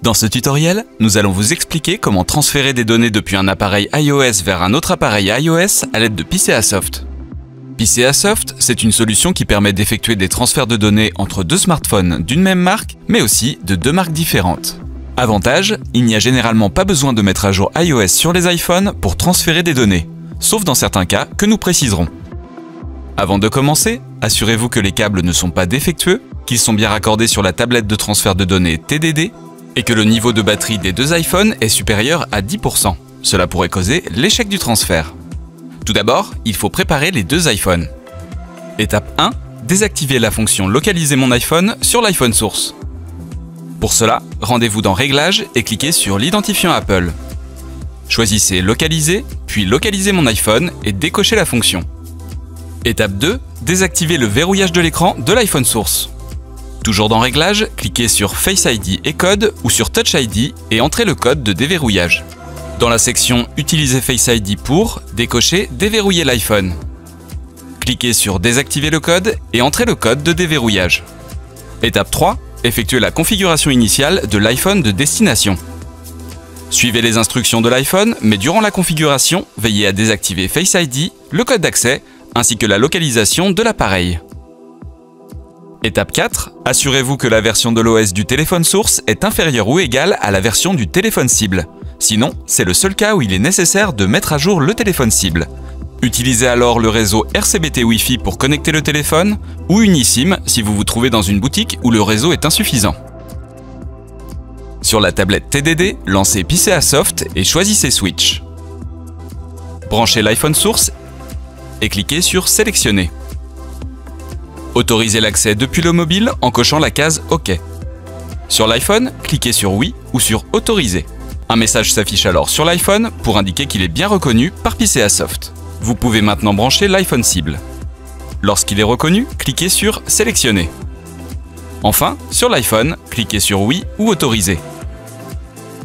Dans ce tutoriel, nous allons vous expliquer comment transférer des données depuis un appareil iOS vers un autre appareil iOS à l'aide de PCAsoft. PCAsoft, c'est une solution qui permet d'effectuer des transferts de données entre deux smartphones d'une même marque, mais aussi de deux marques différentes. Avantage, il n'y a généralement pas besoin de mettre à jour iOS sur les iPhones pour transférer des données, sauf dans certains cas que nous préciserons. Avant de commencer, assurez-vous que les câbles ne sont pas défectueux, qu'ils sont bien raccordés sur la tablette de transfert de données TDD, et que le niveau de batterie des deux iPhones est supérieur à 10%. Cela pourrait causer l'échec du transfert. Tout d'abord, il faut préparer les deux iPhones. Étape 1, désactiver la fonction Localiser mon iPhone sur l'iPhone source. Pour cela, rendez-vous dans Réglages et cliquez sur l'identifiant Apple. Choisissez Localiser, puis Localiser mon iPhone et décochez la fonction. Étape 2, désactiver le verrouillage de l'écran de l'iPhone source. Toujours dans Réglages, cliquez sur Face ID et code ou sur Touch ID et entrez le code de déverrouillage. Dans la section Utiliser Face ID pour, décochez Déverrouiller l'iPhone. Cliquez sur Désactiver le code et entrez le code de déverrouillage. Étape 3, effectuez la configuration initiale de l'iPhone de destination. Suivez les instructions de l'iPhone, mais durant la configuration, veillez à désactiver Face ID, le code d'accès, ainsi que la localisation de l'appareil. Étape 4, assurez-vous que la version de l'OS du téléphone source est inférieure ou égale à la version du téléphone cible. Sinon, c'est le seul cas où il est nécessaire de mettre à jour le téléphone cible. Utilisez alors le réseau RCBT Wi-Fi pour connecter le téléphone, ou une eSIM si vous vous trouvez dans une boutique où le réseau est insuffisant. Sur la tablette TDD, lancez PCAsoft et choisissez Switch. Branchez l'iPhone source et cliquez sur Sélectionner. Autorisez l'accès depuis le mobile en cochant la case OK. Sur l'iPhone, cliquez sur Oui ou sur Autoriser. Un message s'affiche alors sur l'iPhone pour indiquer qu'il est bien reconnu par PCAsoft. Vous pouvez maintenant brancher l'iPhone cible. Lorsqu'il est reconnu, cliquez sur Sélectionner. Enfin, sur l'iPhone, cliquez sur Oui ou Autoriser.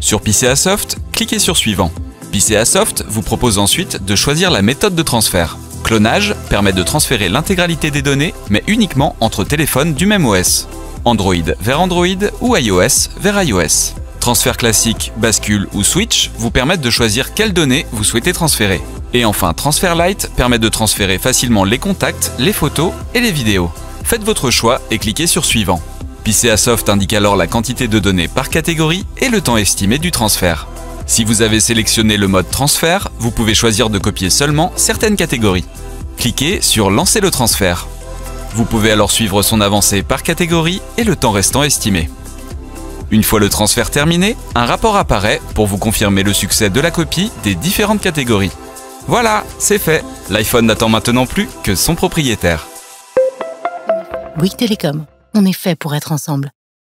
Sur PCAsoft, cliquez sur Suivant. PCAsoft vous propose ensuite de choisir la méthode de transfert. Clonage permet de transférer l'intégralité des données, mais uniquement entre téléphones du même OS. Android vers Android ou iOS vers iOS. Transfert classique, bascule ou switch vous permettent de choisir quelles données vous souhaitez transférer. Et enfin, Transfer Lite permet de transférer facilement les contacts, les photos et les vidéos. Faites votre choix et cliquez sur Suivant. PCAsoft indique alors la quantité de données par catégorie et le temps estimé du transfert. Si vous avez sélectionné le mode transfert, vous pouvez choisir de copier seulement certaines catégories. Cliquez sur Lancer le transfert. Vous pouvez alors suivre son avancée par catégorie et le temps restant estimé. Une fois le transfert terminé, un rapport apparaît pour vous confirmer le succès de la copie des différentes catégories. Voilà, c'est fait. L'iPhone n'attend maintenant plus que son propriétaire. Bouygues Télécom, on est fait pour être ensemble.